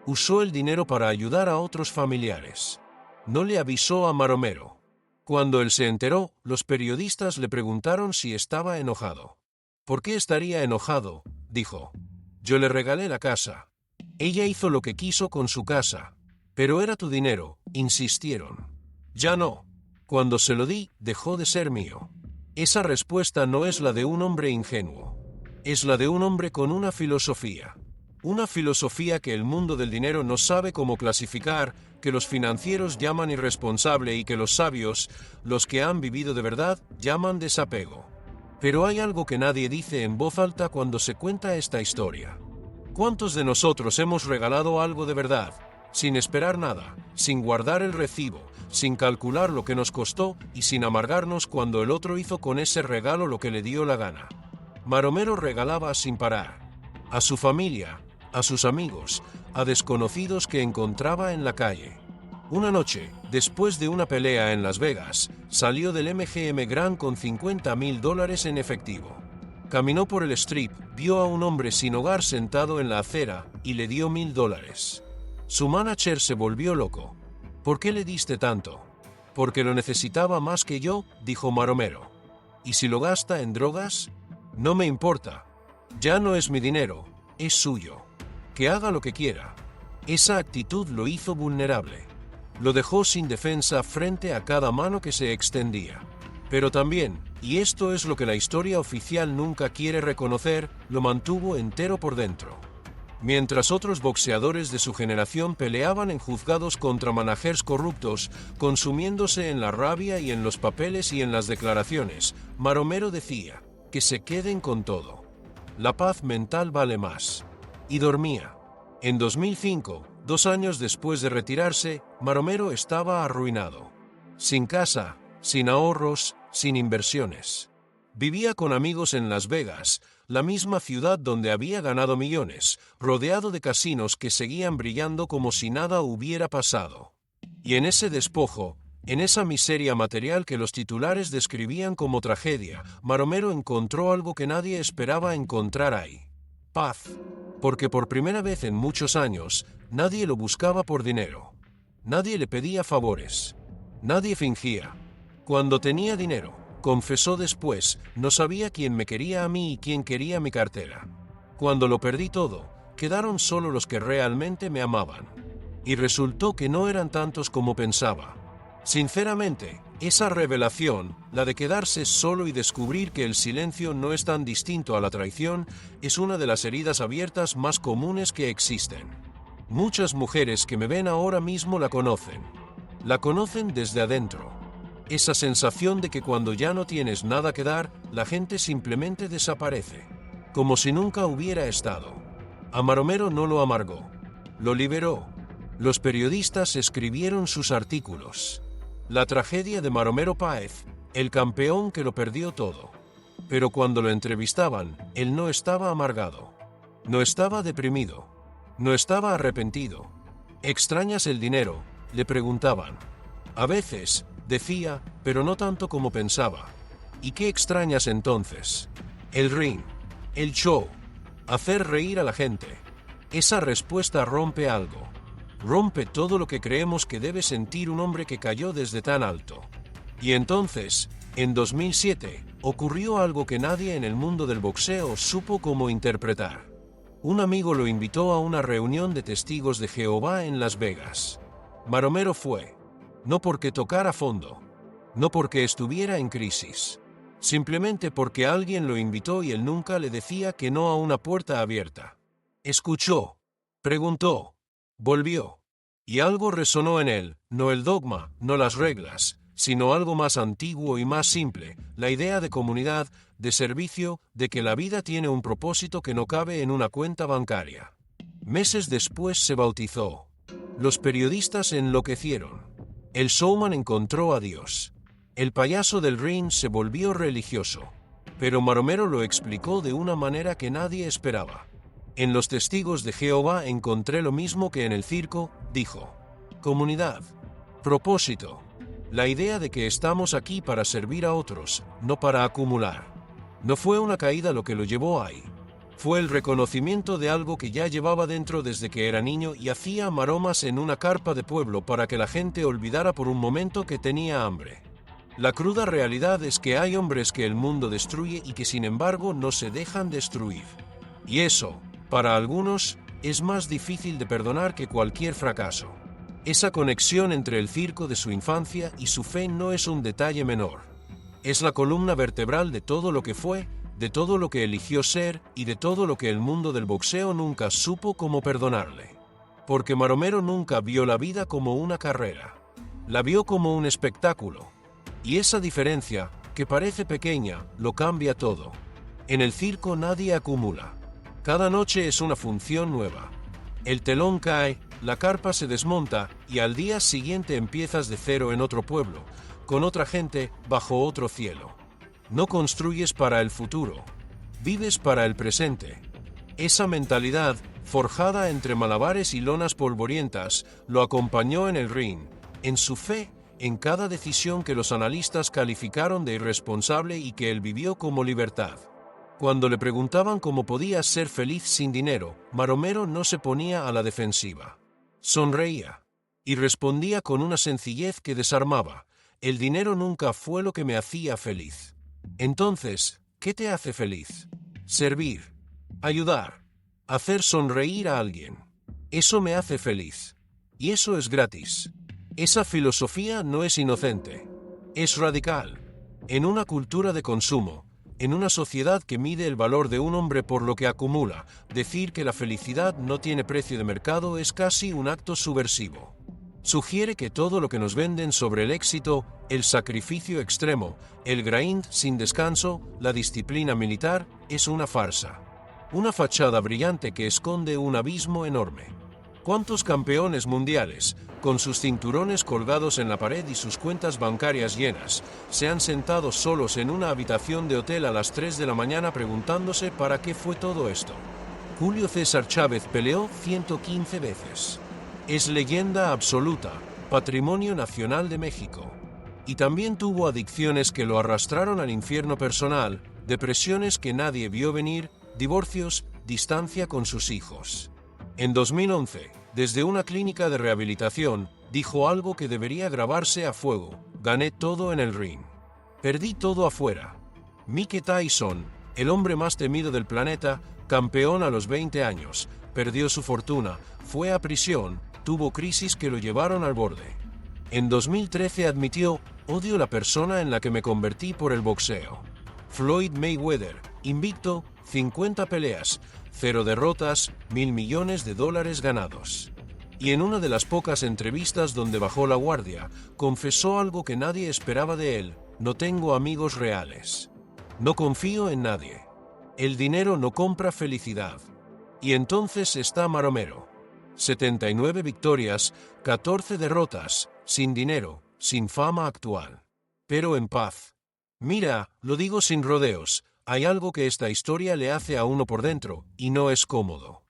Usó el dinero para ayudar a otros familiares. No le avisó a Maromero. Cuando él se enteró, los periodistas le preguntaron si estaba enojado. ¿Por qué estaría enojado?, dijo. Yo le regalé la casa. Ella hizo lo que quiso con su casa. Pero era tu dinero, insistieron. Ya no. Cuando se lo di, dejó de ser mío. Esa respuesta no es la de un hombre ingenuo. Es la de un hombre con una filosofía. Una filosofía que el mundo del dinero no sabe cómo clasificar, que los financieros llaman irresponsable y que los sabios, los que han vivido de verdad, llaman desapego. Pero hay algo que nadie dice en voz alta cuando se cuenta esta historia. ¿Cuántos de nosotros hemos regalado algo de verdad, sin esperar nada, sin guardar el recibo, sin calcular lo que nos costó y sin amargarnos cuando el otro hizo con ese regalo lo que le dio la gana? Maromero regalaba sin parar. A su familia, a sus amigos, a desconocidos que encontraba en la calle. Una noche, después de una pelea en Las Vegas, salió del MGM Grand con $50.000 en efectivo. Caminó por el strip, vio a un hombre sin hogar sentado en la acera y le dio $1.000. Su manager se volvió loco. ¿Por qué le diste tanto? Porque lo necesitaba más que yo, dijo Maromero. ¿Y si lo gasta en drogas? No me importa. Ya no es mi dinero, es suyo. Que haga lo que quiera. Esa actitud lo hizo vulnerable. Lo dejó sin defensa frente a cada mano que se extendía. Pero también, y esto es lo que la historia oficial nunca quiere reconocer, lo mantuvo entero por dentro. Mientras otros boxeadores de su generación peleaban en juzgados contra managers corruptos, consumiéndose en la rabia y en los papeles y en las declaraciones, Maromero decía, que se queden con todo. La paz mental vale más. Y dormía. En 2005, 2 años después de retirarse, Maromero estaba arruinado. Sin casa, sin ahorros, sin inversiones. Vivía con amigos en Las Vegas, la misma ciudad donde había ganado millones, rodeado de casinos que seguían brillando como si nada hubiera pasado. Y en ese despojo, en esa miseria material que los titulares describían como tragedia, Maromero encontró algo que nadie esperaba encontrar ahí. Paz. Porque por primera vez en muchos años, nadie lo buscaba por dinero. Nadie le pedía favores. Nadie fingía. Cuando tenía dinero, confesó después, no sabía quién me quería a mí y quién quería mi cartera. Cuando lo perdí todo, quedaron solo los que realmente me amaban. Y resultó que no eran tantos como pensaba. Sinceramente, esa revelación, la de quedarse solo y descubrir que el silencio no es tan distinto a la traición, es una de las heridas abiertas más comunes que existen. Muchas mujeres que me ven ahora mismo la conocen. La conocen desde adentro. Esa sensación de que cuando ya no tienes nada que dar, la gente simplemente desaparece. Como si nunca hubiera estado. A Maromero no lo amargó. Lo liberó. Los periodistas escribieron sus artículos. La tragedia de Maromero Páez, el campeón que lo perdió todo. Pero cuando lo entrevistaban, él no estaba amargado. No estaba deprimido. No estaba arrepentido. ¿Extrañas el dinero?, le preguntaban. A veces, decía, pero no tanto como pensaba. ¿Y qué extrañas entonces? El ring. El show. Hacer reír a la gente. Esa respuesta rompe algo. Rompe todo lo que creemos que debe sentir un hombre que cayó desde tan alto. Y entonces, en 2007, ocurrió algo que nadie en el mundo del boxeo supo cómo interpretar. Un amigo lo invitó a una reunión de testigos de Jehová en Las Vegas. Maromero fue. No porque tocara fondo. No porque estuviera en crisis. Simplemente porque alguien lo invitó y él nunca le decía que no a una puerta abierta. Escuchó. Preguntó. Volvió. Y algo resonó en él, no el dogma, no las reglas, sino algo más antiguo y más simple, la idea de comunidad, de servicio, de que la vida tiene un propósito que no cabe en una cuenta bancaria. Meses después se bautizó. Los periodistas enloquecieron. El showman encontró a Dios. El payaso del ring se volvió religioso. Pero Maromero lo explicó de una manera que nadie esperaba. En los testigos de Jehová encontré lo mismo que en el circo, dijo. Comunidad. Propósito. La idea de que estamos aquí para servir a otros, no para acumular. No fue una caída lo que lo llevó ahí. Fue el reconocimiento de algo que ya llevaba dentro desde que era niño y hacía maromas en una carpa de pueblo para que la gente olvidara por un momento que tenía hambre. La cruda realidad es que hay hombres que el mundo destruye y que sin embargo no se dejan destruir. Y eso, para algunos, es más difícil de perdonar que cualquier fracaso. Esa conexión entre el circo de su infancia y su fe no es un detalle menor. Es la columna vertebral de todo lo que fue, de todo lo que eligió ser y de todo lo que el mundo del boxeo nunca supo cómo perdonarle. Porque Maromero nunca vio la vida como una carrera. La vio como un espectáculo. Y esa diferencia, que parece pequeña, lo cambia todo. En el circo nadie acumula. Cada noche es una función nueva. El telón cae, la carpa se desmonta y al día siguiente empiezas de cero en otro pueblo, con otra gente, bajo otro cielo. No construyes para el futuro, vives para el presente. Esa mentalidad, forjada entre malabares y lonas polvorientas, lo acompañó en el ring, en su fe, en cada decisión que los analistas calificaron de irresponsable y que él vivió como libertad. Cuando le preguntaban cómo podía ser feliz sin dinero, Maromero no se ponía a la defensiva. Sonreía. Y respondía con una sencillez que desarmaba. El dinero nunca fue lo que me hacía feliz. Entonces, ¿qué te hace feliz? Servir. Ayudar. Hacer sonreír a alguien. Eso me hace feliz. Y eso es gratis. Esa filosofía no es inocente. Es radical. En una cultura de consumo, en una sociedad que mide el valor de un hombre por lo que acumula, decir que la felicidad no tiene precio de mercado es casi un acto subversivo. Sugiere que todo lo que nos venden sobre el éxito, el sacrificio extremo, el grind sin descanso, la disciplina militar, es una farsa. Una fachada brillante que esconde un abismo enorme. ¿Cuántos campeones mundiales, con sus cinturones colgados en la pared y sus cuentas bancarias llenas, se han sentado solos en una habitación de hotel a las 3 de la mañana preguntándose para qué fue todo esto? Julio César Chávez peleó 115 veces. Es leyenda absoluta, patrimonio nacional de México. Y también tuvo adicciones que lo arrastraron al infierno personal, depresiones que nadie vio venir, divorcios, distancia con sus hijos. En 2011, desde una clínica de rehabilitación, dijo algo que debería grabarse a fuego: gané todo en el ring. Perdí todo afuera. Mike Tyson, el hombre más temido del planeta, campeón a los 20 años, perdió su fortuna, fue a prisión, tuvo crisis que lo llevaron al borde. En 2013 admitió: odio la persona en la que me convertí por el boxeo. Floyd Mayweather, invicto, 50 peleas, 0 derrotas, $1.000 millones ganados. Y en una de las pocas entrevistas donde bajó la guardia, confesó algo que nadie esperaba de él: no tengo amigos reales. No confío en nadie. El dinero no compra felicidad. Y entonces está Maromero. 79 victorias, 14 derrotas, sin dinero, sin fama actual. Pero en paz. Mira, lo digo sin rodeos, hay algo que esta historia le hace a uno por dentro, y no es cómodo.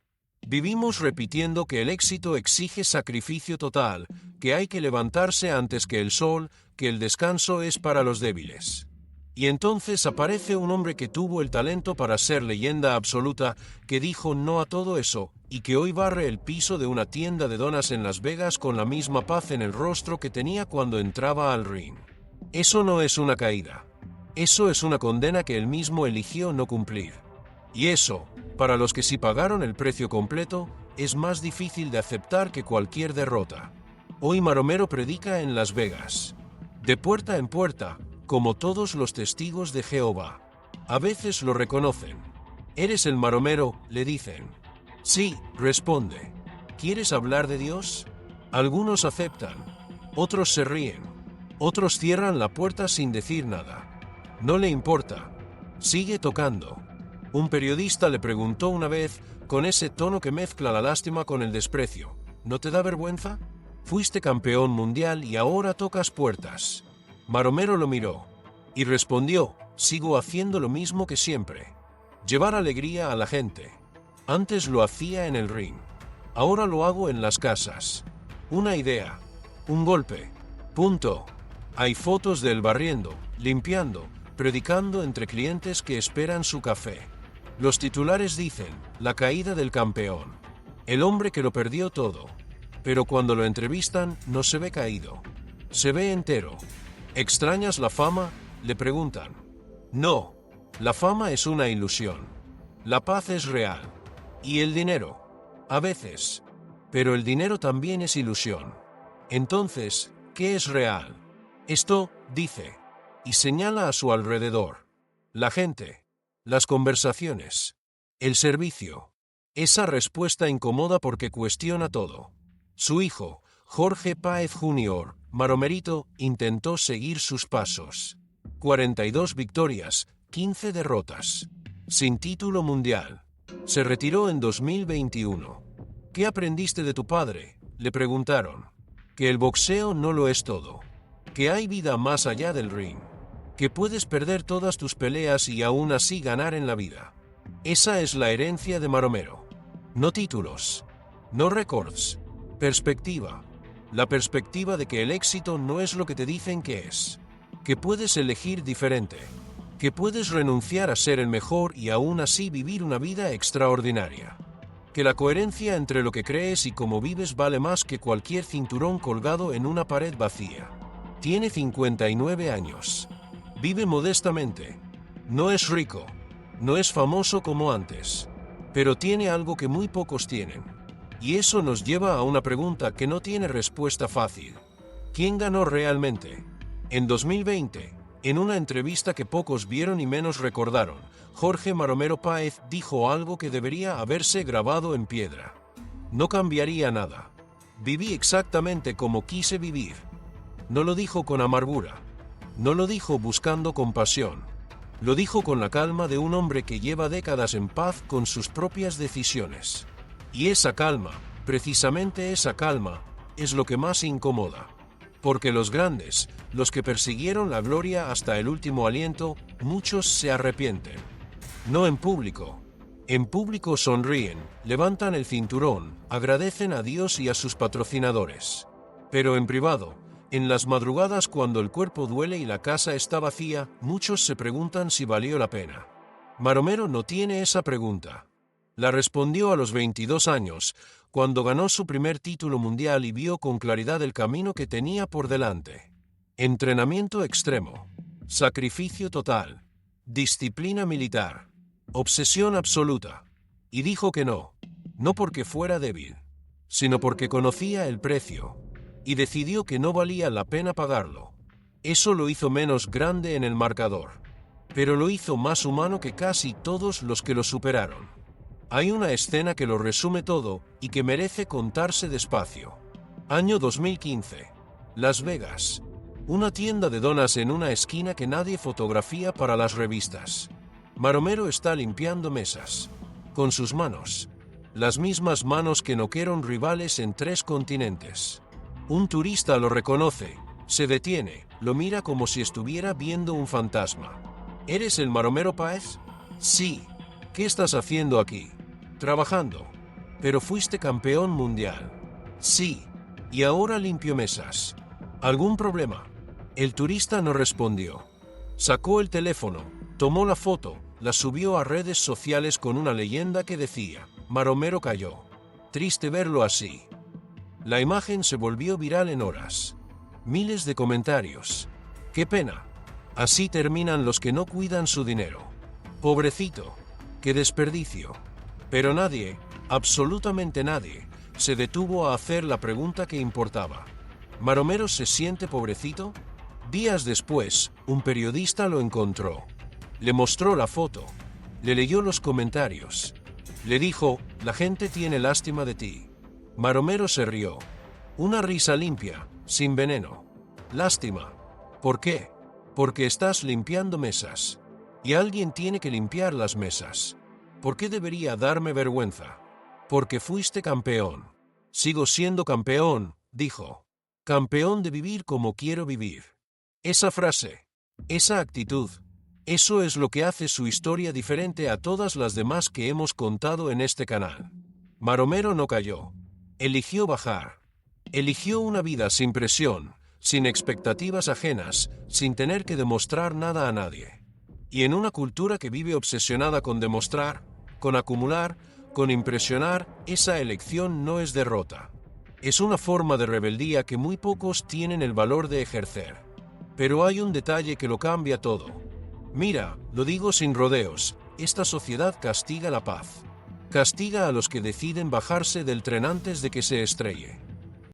Vivimos repitiendo que el éxito exige sacrificio total, que hay que levantarse antes que el sol, que el descanso es para los débiles. Y entonces aparece un hombre que tuvo el talento para ser leyenda absoluta, que dijo no a todo eso, y que hoy barre el piso de una tienda de donas en Las Vegas con la misma paz en el rostro que tenía cuando entraba al ring. Eso no es una caída. Eso es una condena que él mismo eligió no cumplir. Y eso, para los que sí pagaron el precio completo, es más difícil de aceptar que cualquier derrota. Hoy Maromero predica en Las Vegas, de puerta en puerta, como todos los testigos de Jehová. A veces lo reconocen. ¿Eres el Maromero?, le dicen. Sí, responde. ¿Quieres hablar de Dios? Algunos aceptan. Otros se ríen. Otros cierran la puerta sin decir nada. No le importa. Sigue tocando. Un periodista le preguntó una vez, con ese tono que mezcla la lástima con el desprecio: ¿no te da vergüenza? Fuiste campeón mundial y ahora tocas puertas. Maromero lo miró y respondió: sigo haciendo lo mismo que siempre. Llevar alegría a la gente. Antes lo hacía en el ring. Ahora lo hago en las casas. Una idea. Un golpe. Punto. Hay fotos de él barriendo, limpiando, predicando entre clientes que esperan su café. Los titulares dicen: la caída del campeón. El hombre que lo perdió todo. Pero cuando lo entrevistan, no se ve caído. Se ve entero. ¿Extrañas la fama?, le preguntan. No. La fama es una ilusión. La paz es real. ¿Y el dinero? A veces. Pero el dinero también es ilusión. Entonces, ¿qué es real? Esto, dice. Y señala a su alrededor. La gente. Las conversaciones. El servicio. Esa respuesta incomoda porque cuestiona todo. Su hijo, Jorge Páez Jr., Maromerito, intentó seguir sus pasos. 42 victorias, 15 derrotas. Sin título mundial. Se retiró en 2021. ¿Qué aprendiste de tu padre?, le preguntaron. Que el boxeo no lo es todo. Que hay vida más allá del ring. Que puedes perder todas tus peleas y aún así ganar en la vida. Esa es la herencia de Maromero. No títulos. No récords. Perspectiva. La perspectiva de que el éxito no es lo que te dicen que es. Que puedes elegir diferente. Que puedes renunciar a ser el mejor y aún así vivir una vida extraordinaria. Que la coherencia entre lo que crees y cómo vives vale más que cualquier cinturón colgado en una pared vacía. Tiene 59 años. Vive modestamente. No es rico. No es famoso como antes. Pero tiene algo que muy pocos tienen. Y eso nos lleva a una pregunta que no tiene respuesta fácil. ¿Quién ganó realmente? En 2020, en una entrevista que pocos vieron y menos recordaron, Jorge Maromero Páez dijo algo que debería haberse grabado en piedra. No cambiaría nada. Viví exactamente como quise vivir. No lo dijo con amargura. No lo dijo buscando compasión. Lo dijo con la calma de un hombre que lleva décadas en paz con sus propias decisiones. Y esa calma, precisamente esa calma, es lo que más incomoda. Porque los grandes, los que persiguieron la gloria hasta el último aliento, muchos se arrepienten. No en público. En público sonríen, levantan el cinturón, agradecen a Dios y a sus patrocinadores. Pero en privado, en las madrugadas cuando el cuerpo duele y la casa está vacía, muchos se preguntan si valió la pena. Maromero no tiene esa pregunta. La respondió a los 22 años, cuando ganó su primer título mundial y vio con claridad el camino que tenía por delante. Entrenamiento extremo, sacrificio total, disciplina militar, obsesión absoluta. Y dijo que no, no porque fuera débil, sino porque conocía el precio. y decidió que no valía la pena pagarlo. Eso lo hizo menos grande en el marcador, pero lo hizo más humano que casi todos los que lo superaron. Hay una escena que lo resume todo y que merece contarse despacio. Año 2015. Las Vegas. Una tienda de donas en una esquina que nadie fotografía para las revistas. Maromero está limpiando mesas. Con sus manos. Las mismas manos que noquearon rivales en 3 continentes. Un turista lo reconoce, se detiene, lo mira como si estuviera viendo un fantasma. ¿Eres el Maromero Páez? Sí. ¿Qué estás haciendo aquí? Trabajando. Pero fuiste campeón mundial. Sí. Y ahora limpio mesas. ¿Algún problema? El turista no respondió. Sacó el teléfono, tomó la foto, la subió a redes sociales con una leyenda que decía: Maromero cayó. Triste verlo así. La imagen se volvió viral en horas. Miles de comentarios. ¡Qué pena! Así terminan los que no cuidan su dinero. Pobrecito. ¡Qué desperdicio! Pero nadie, absolutamente nadie, se detuvo a hacer la pregunta que importaba. ¿Maromero se siente pobrecito? Días después, un periodista lo encontró. Le mostró la foto. Le leyó los comentarios. Le dijo: la gente tiene lástima de ti. Maromero se rió. Una risa limpia, sin veneno. Lástima. ¿Por qué? Porque estás limpiando mesas. Y alguien tiene que limpiar las mesas. ¿Por qué debería darme vergüenza? Porque fuiste campeón. Sigo siendo campeón, dijo. Campeón de vivir como quiero vivir. Esa frase, esa actitud, eso es lo que hace su historia diferente a todas las demás que hemos contado en este canal. Maromero no cayó. Eligió bajar. Eligió una vida sin presión, sin expectativas ajenas, sin tener que demostrar nada a nadie. Y en una cultura que vive obsesionada con demostrar, con acumular, con impresionar, esa elección no es derrota. Es una forma de rebeldía que muy pocos tienen el valor de ejercer. Pero hay un detalle que lo cambia todo. Mira, lo digo sin rodeos, esta sociedad castiga la paz. Castiga a los que deciden bajarse del tren antes de que se estrelle.